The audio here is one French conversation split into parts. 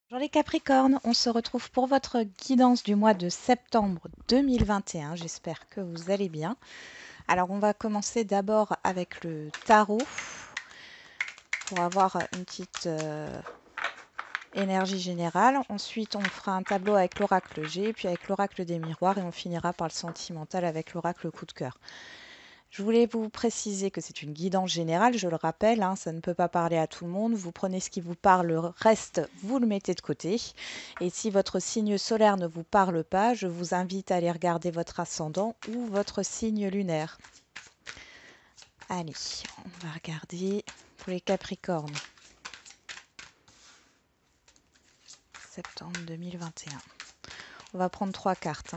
Bonjour les Capricornes, on se retrouve pour votre guidance du mois de septembre 2021. J'espère que vous allez bien. Alors on va commencer d'abord avec le tarot pour avoir une petite énergie générale. Ensuite on fera un tableau avec l'oracle G, puis avec l'oracle des miroirs et on finira par le sentimental avec l'oracle coup de cœur. Je voulais vous préciser que c'est une guidance générale, je le rappelle, hein, ça ne peut pas parler à tout le monde. Vous prenez ce qui vous parle, le reste, vous le mettez de côté. Et si votre signe solaire ne vous parle pas, je vous invite à aller regarder votre ascendant ou votre signe lunaire. Allez, on va regarder pour les Capricornes. Septembre 2021. On va prendre 3 cartes.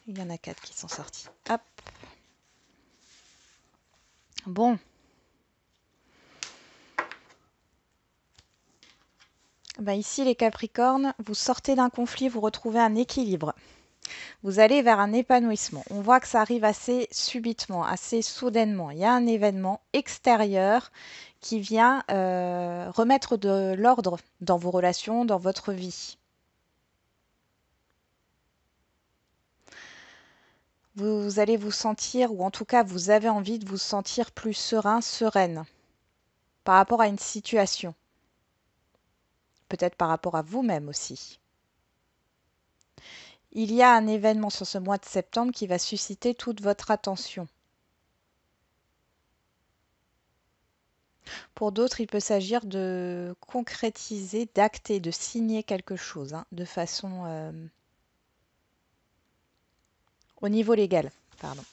Il y en a 4 qui sont sortis. Hop. Bon. Ben ici, les Capricornes, vous sortez d'un conflit, vous retrouvez un équilibre. Vous allez vers un épanouissement. On voit que ça arrive assez subitement, assez soudainement. Il y a un événement extérieur qui vient remettre de l'ordre dans vos relations, dans votre vie. Vous allez vous sentir, ou en tout cas vous avez envie de vous sentir plus serein, sereine par rapport à une situation. Peut-être par rapport à vous-même aussi. Il y a un événement sur ce mois de septembre qui va susciter toute votre attention. Pour d'autres, il peut s'agir de concrétiser, d'acter, de signer quelque chose de façon au niveau légal. Pardon.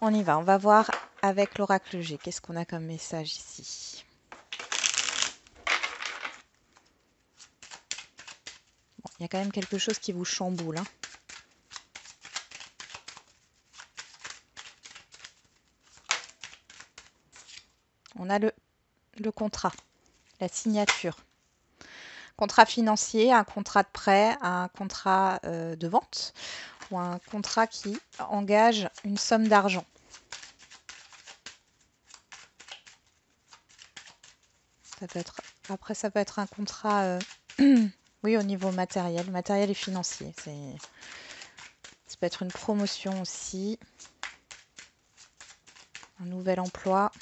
On y va, on va voir avec l'oracle G. Qu'est-ce qu'on a comme message ici? Bon, il y a quand même quelque chose qui vous chamboule. On a le contrat, la signature. Contrat financier, un contrat de prêt, un contrat de vente ou un contrat qui engage une somme d'argent. Après, ça peut être un contrat, oui, au niveau matériel et financier. Ça peut être une promotion aussi, un nouvel emploi.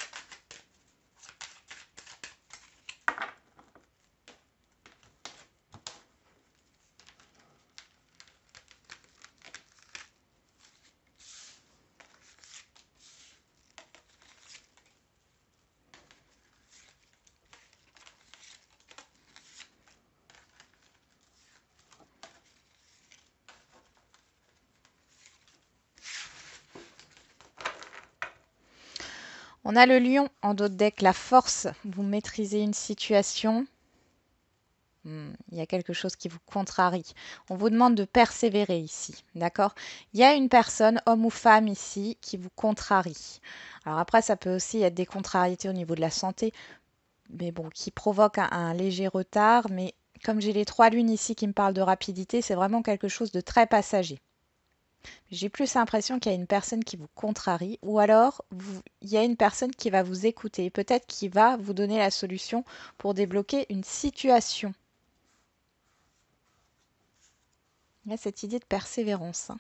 On a le lion en dos de deck, la force. Vous maîtrisez une situation. Il y a quelque chose qui vous contrarie. On vous demande de persévérer ici, d'accord? Il y a une personne, homme ou femme ici, qui vous contrarie. Alors après, ça peut aussi être des contrariétés au niveau de la santé, mais bon, qui provoquent un léger retard. Mais comme j'ai les 3 lunes ici qui me parlent de rapidité, c'est vraiment quelque chose de très passager. J'ai plus l'impression qu'il y a une personne qui vous contrarie ou alors il y a une personne qui va vous écouter, peut-être qui va vous donner la solution pour débloquer une situation. Il y a cette idée de persévérance.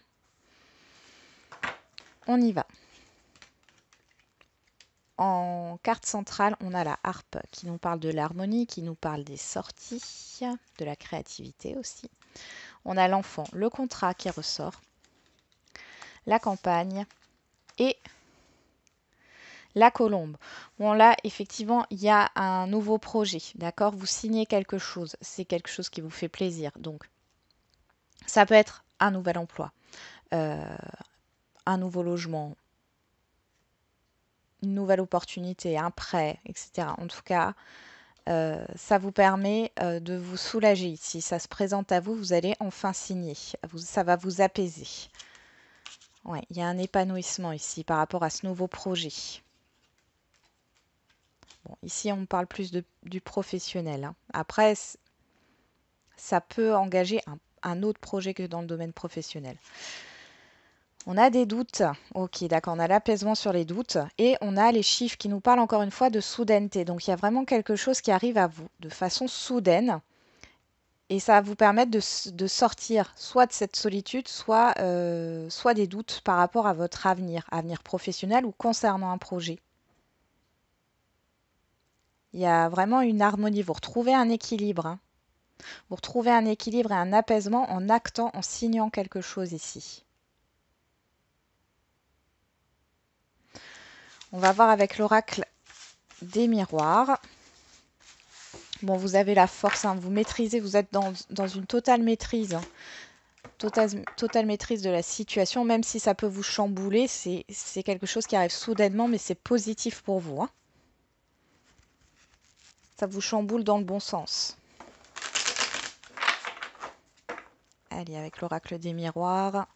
On y va. En carte centrale, on a la harpe qui nous parle de l'harmonie, qui nous parle des sorties, de la créativité aussi. On a l'enfant, le contrat qui ressort, la campagne et la colombe. Bon là, effectivement, il y a un nouveau projet, d'accord? Vous signez quelque chose, c'est quelque chose qui vous fait plaisir. Donc, ça peut être un nouvel emploi, un nouveau logement, une nouvelle opportunité, un prêt, etc. En tout cas, ça vous permet de vous soulager. Si ça se présente à vous, vous allez enfin signer. Ça va vous apaiser. Ouais, il y a un épanouissement ici par rapport à ce nouveau projet. Bon, ici, on parle plus du professionnel, hein. Après, ça peut engager un autre projet que dans le domaine professionnel. On a des doutes. Ok, d'accord, on a l'apaisement sur les doutes. Et on a les chiffres qui nous parlent encore une fois de soudaineté. Donc, il y a vraiment quelque chose qui arrive à vous de façon soudaine. Et ça va vous permettre de sortir soit de cette solitude, soit des doutes par rapport à votre avenir professionnel ou concernant un projet. Il y a vraiment une harmonie. Vous retrouvez un équilibre, hein. Vous retrouvez un équilibre et un apaisement en actant, en signant quelque chose ici. On va voir avec l'oracle des miroirs. Bon, vous avez la force, hein, vous maîtrisez, vous êtes dans une totale maîtrise, hein, totale maîtrise de la situation, même si ça peut vous chambouler, c'est quelque chose qui arrive soudainement, mais c'est positif pour vous, hein. Ça vous chamboule dans le bon sens. Allez, avec l'oracle des miroirs.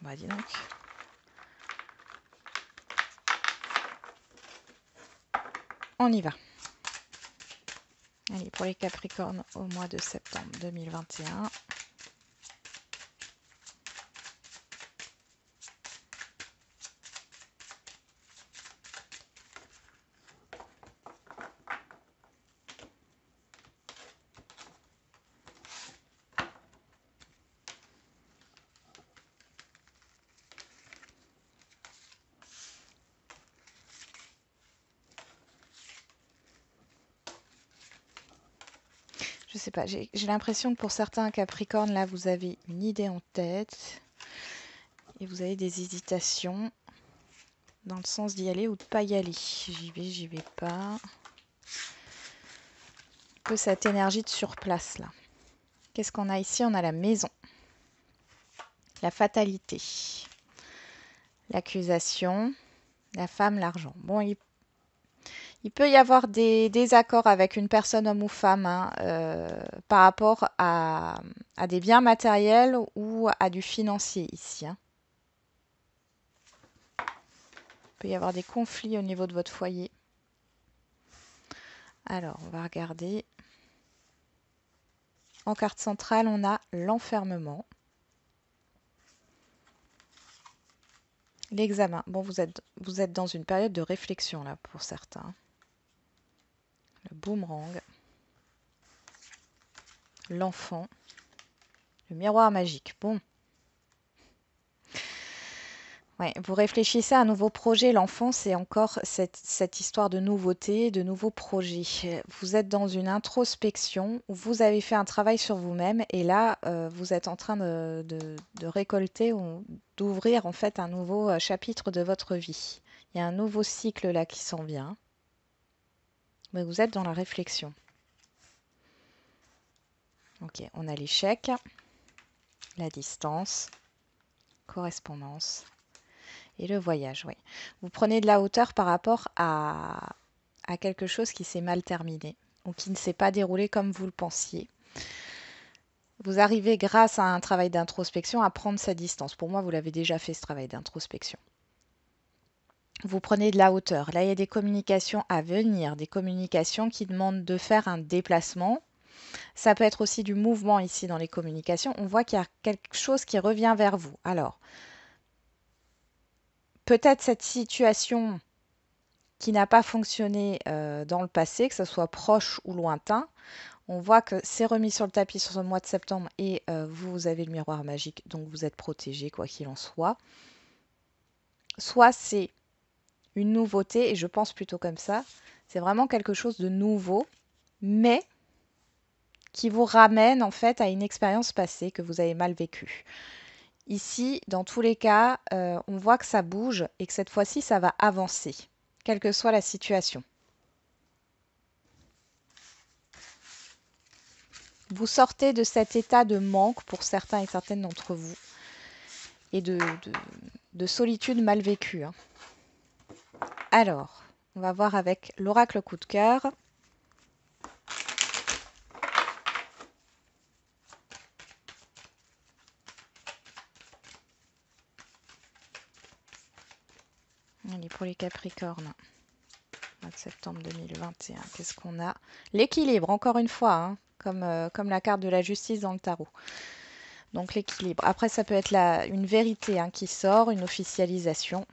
Bah, dis donc. On y va. Allez, pour les Capricornes au mois de septembre 2021. Je sais pas, j'ai l'impression que pour certains Capricornes, là, vous avez une idée en tête et vous avez des hésitations dans le sens d'y aller ou de pas y aller. J'y vais pas. Un peu cette énergie de sur place, là. Qu'est-ce qu'on a ici? On a la maison, la fatalité, l'accusation, la femme, l'argent. Bon, il peut y avoir des désaccords avec une personne, homme ou femme, hein, par rapport à des biens matériels ou à du financier ici, hein. Il peut y avoir des conflits au niveau de votre foyer. Alors, on va regarder. En carte centrale, on a l'enfermement. L'examen. Bon, vous êtes dans une période de réflexion, là, pour certains. Le boomerang. L'enfant. Le miroir magique. Bon. Ouais, vous réfléchissez à un nouveau projet. L'enfant, c'est encore cette histoire de nouveauté, de nouveaux projets. Vous êtes dans une introspection où vous avez fait un travail sur vous-même et là, vous êtes en train de récolter ou d'ouvrir en fait un nouveau chapitre de votre vie. Il y a un nouveau cycle là qui s'en vient. Mais vous êtes dans la réflexion. Ok, on a l'échec, la distance, correspondance. Et le voyage, oui. Vous prenez de la hauteur par rapport à quelque chose qui s'est mal terminé ou qui ne s'est pas déroulé comme vous le pensiez. Vous arrivez grâce à un travail d'introspection à prendre sa distance. Pour moi, vous l'avez déjà fait ce travail d'introspection. Vous prenez de la hauteur. Là, il y a des communications à venir, des communications qui demandent de faire un déplacement. Ça peut être aussi du mouvement ici dans les communications. On voit qu'il y a quelque chose qui revient vers vous. Alors, peut-être cette situation qui n'a pas fonctionné dans le passé, que ce soit proche ou lointain. On voit que c'est remis sur le tapis sur ce mois de septembre et vous avez le miroir magique, donc vous êtes protégé quoi qu'il en soit. Soit c'est une nouveauté, et je pense plutôt comme ça, c'est vraiment quelque chose de nouveau, mais qui vous ramène en fait à une expérience passée que vous avez mal vécue. Ici, dans tous les cas, on voit que ça bouge et que cette fois-ci, ça va avancer, quelle que soit la situation. Vous sortez de cet état de manque pour certains et certaines d'entre vous et de solitude mal vécue, hein. Alors, on va voir avec l'oracle coup de cœur. Allez, pour les Capricornes, mois de septembre 2021, qu'est-ce qu'on a? L'équilibre, encore une fois, hein, comme la carte de la justice dans le tarot. Donc l'équilibre. Après, ça peut être une vérité hein, qui sort, une officialisation.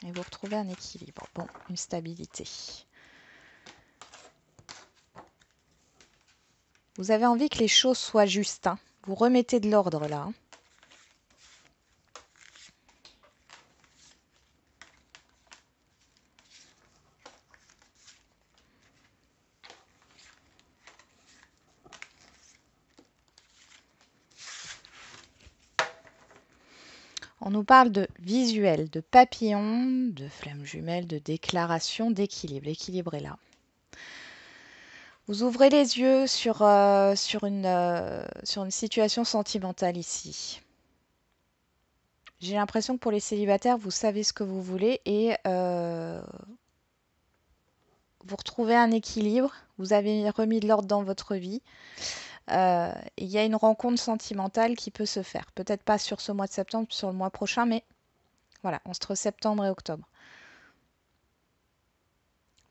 Et vous retrouvez un équilibre. Bon, une stabilité. Vous avez envie que les choses soient justes. Hein. Vous remettez de l'ordre là. Hein. On nous parle de visuel, de papillon, de flamme jumelle, de déclaration, d'équilibre. L'équilibre est là. Vous ouvrez les yeux sur une situation sentimentale ici. J'ai l'impression que pour les célibataires, vous savez ce que vous voulez et vous retrouvez un équilibre. Vous avez remis de l'ordre dans votre vie. Il y a une rencontre sentimentale qui peut se faire. Peut-être pas sur ce mois de septembre, sur le mois prochain, mais voilà, entre septembre et octobre.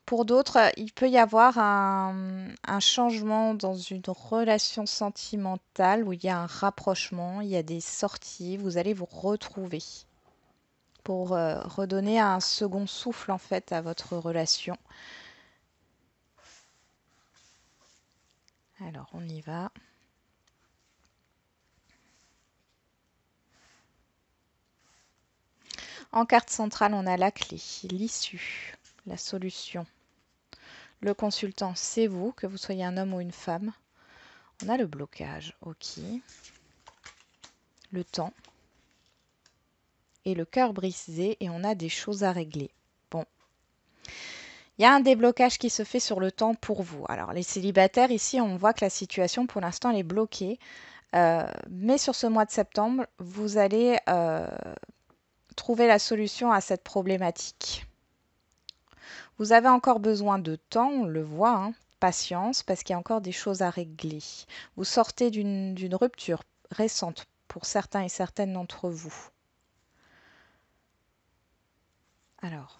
Pour d'autres, il peut y avoir un changement dans une relation sentimentale où il y a un rapprochement, il y a des sorties, vous allez vous retrouver pour redonner un second souffle en fait à votre relation. Alors, on y va. En carte centrale, on a la clé, l'issue, la solution. Le consultant, c'est vous, que vous soyez un homme ou une femme. On a le blocage, ok. Le temps. Et le cœur brisé, et on a des choses à régler. Bon. Il y a un déblocage qui se fait sur le temps pour vous. Alors, les célibataires, ici, on voit que la situation, pour l'instant, elle est bloquée. Mais sur ce mois de septembre, vous allez trouver la solution à cette problématique. Vous avez encore besoin de temps, on le voit, hein, patience, parce qu'il y a encore des choses à régler. Vous sortez d'une rupture récente pour certains et certaines d'entre vous. Alors,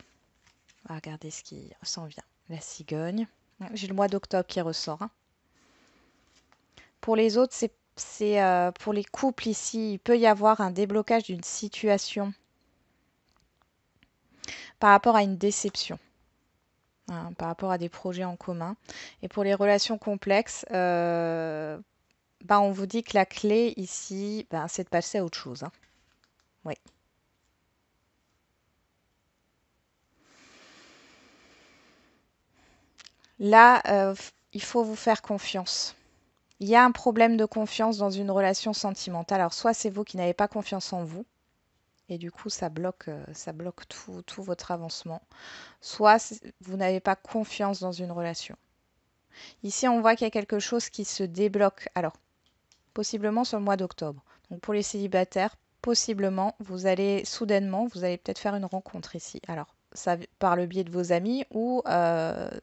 on va regarder ce qui s'en vient. La cigogne. J'ai le mois d'octobre qui ressort. Hein. Pour les autres, c'est pour les couples ici, il peut y avoir un déblocage d'une situation par rapport à une déception. Hein, par rapport à des projets en commun. Et pour les relations complexes, on vous dit que la clé ici, c'est de passer à autre chose. Hein. Oui. Là, il faut vous faire confiance. Il y a un problème de confiance dans une relation sentimentale. Alors, soit c'est vous qui n'avez pas confiance en vous, et du coup, ça bloque tout votre avancement. Soit vous n'avez pas confiance dans une relation. Ici, on voit qu'il y a quelque chose qui se débloque. Alors, possiblement sur le mois d'octobre. Donc, pour les célibataires, possiblement, vous allez peut-être faire une rencontre ici. Alors, ça, par le biais de vos amis ou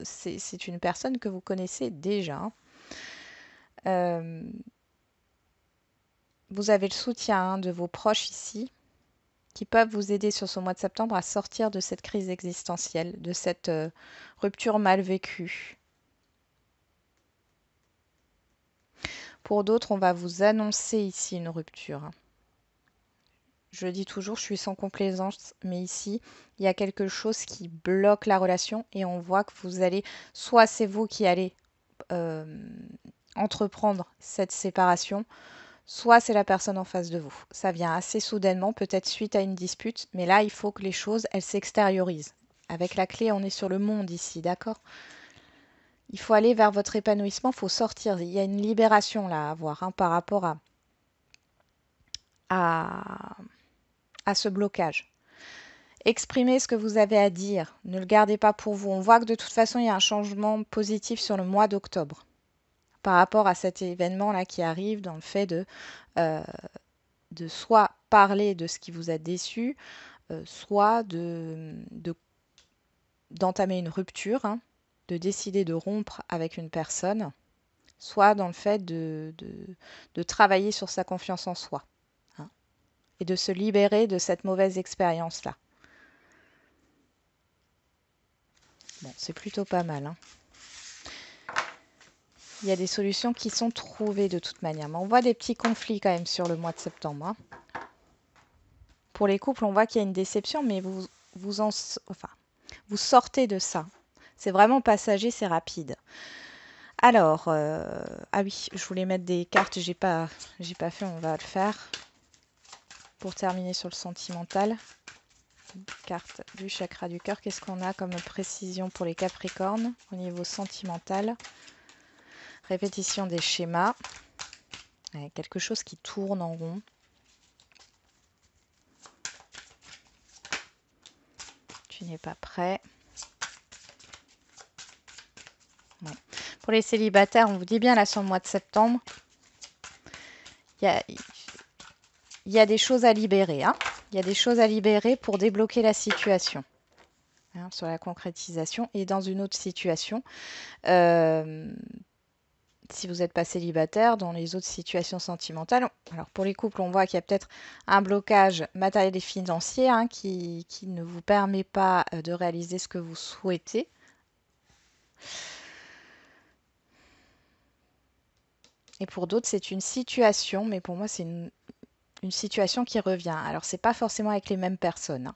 c'est une personne que vous connaissez déjà. Vous avez le soutien de vos proches ici qui peuvent vous aider sur ce mois de septembre à sortir de cette crise existentielle, de cette rupture mal vécue. Pour d'autres, on va vous annoncer ici une rupture. Je dis toujours, je suis sans complaisance, mais ici, il y a quelque chose qui bloque la relation et on voit que vous allez, soit c'est vous qui allez entreprendre cette séparation, soit c'est la personne en face de vous. Ça vient assez soudainement, peut-être suite à une dispute, mais là, il faut que les choses, elles s'extériorisent. Avec la clé, on est sur le monde ici, d'accord? Il faut aller vers votre épanouissement, il faut sortir. Il y a une libération là à avoir hein, par rapport à ce blocage. Exprimez ce que vous avez à dire, ne le gardez pas pour vous. On voit que de toute façon, il y a un changement positif sur le mois d'octobre par rapport à cet événement-là qui arrive dans le fait de soit parler de ce qui vous a déçu, soit d'entamer une rupture, hein, de décider de rompre avec une personne, soit dans le fait de travailler sur sa confiance en soi. Hein. et de se libérer de cette mauvaise expérience-là. Bon, c'est plutôt pas mal, hein. Il y a des solutions qui sont trouvées de toute manière. Mais on voit des petits conflits quand même sur le mois de septembre, hein. Pour les couples, on voit qu'il y a une déception, mais vous sortez de ça. C'est vraiment passager, c'est rapide. Alors, ah oui, je voulais mettre des cartes, j'ai pas fait, on va le faire. Pour terminer sur le sentimental. Carte du chakra du cœur, qu'est-ce qu'on a comme précision pour les Capricornes au niveau sentimental? Répétition des schémas. Quelque chose qui tourne en rond. Tu n'es pas prêt. Ouais. Pour les célibataires, on vous dit bien là sur le mois de septembre, il y a des choses à libérer, hein. Il y a des choses à libérer pour débloquer la situation, hein, sur la concrétisation. Et dans une autre situation, si vous n'êtes pas célibataire, dans les autres situations sentimentales, alors pour les couples, on voit qu'il y a peut-être un blocage matériel et financier, hein, qui ne vous permet pas de réaliser ce que vous souhaitez. Et pour d'autres, c'est une situation, mais pour moi, c'est une situation qui revient. Alors, c'est pas forcément avec les mêmes personnes, hein.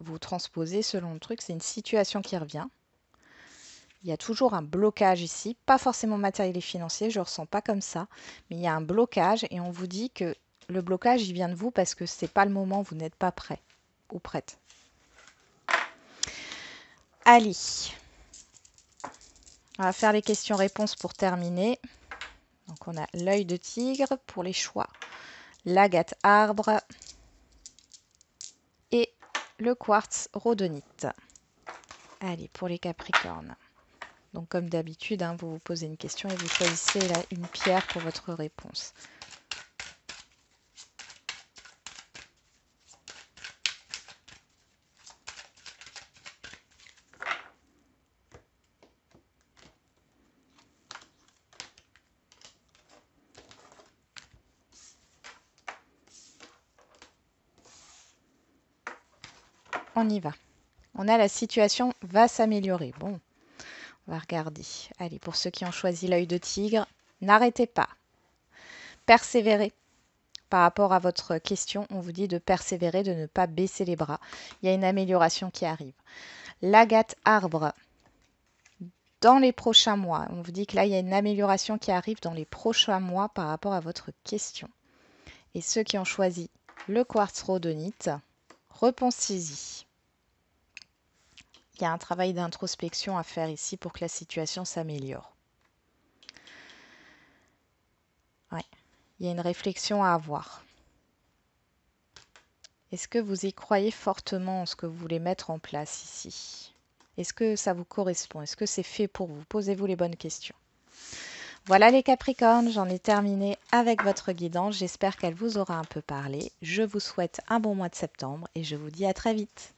Vous transposez selon le truc, c'est une situation qui revient. Il y a toujours un blocage ici, pas forcément matériel et financier, je ne ressens pas comme ça, mais il y a un blocage et on vous dit que le blocage, il vient de vous parce que ce n'est pas le moment, vous n'êtes pas prêt ou prête. Allez, on va faire les questions-réponses pour terminer. Donc on a l'œil de tigre pour les choix, l'agate arbre et le quartz rhodonite. Allez, pour les Capricornes. Donc comme d'habitude, hein, vous vous posez une question et vous choisissez là, une pierre pour votre réponse. On y va. On a la situation va s'améliorer. Bon, on va regarder. Allez, pour ceux qui ont choisi l'œil de tigre, n'arrêtez pas. Persévérez. Par rapport à votre question, on vous dit de persévérer, de ne pas baisser les bras. Il y a une amélioration qui arrive. L'agate arbre, dans les prochains mois, on vous dit que là, il y a une amélioration qui arrive dans les prochains mois par rapport à votre question. Et ceux qui ont choisi le quartz rhodonite, repensez-y. Il y a un travail d'introspection à faire ici pour que la situation s'améliore. Ouais. Il y a une réflexion à avoir. Est-ce que vous y croyez fortement en ce que vous voulez mettre en place ici? Est-ce que ça vous correspond? Est-ce que c'est fait pour vous? Posez-vous les bonnes questions. Voilà les Capricornes, j'en ai terminé avec votre guidance. J'espère qu'elle vous aura un peu parlé. Je vous souhaite un bon mois de septembre et je vous dis à très vite.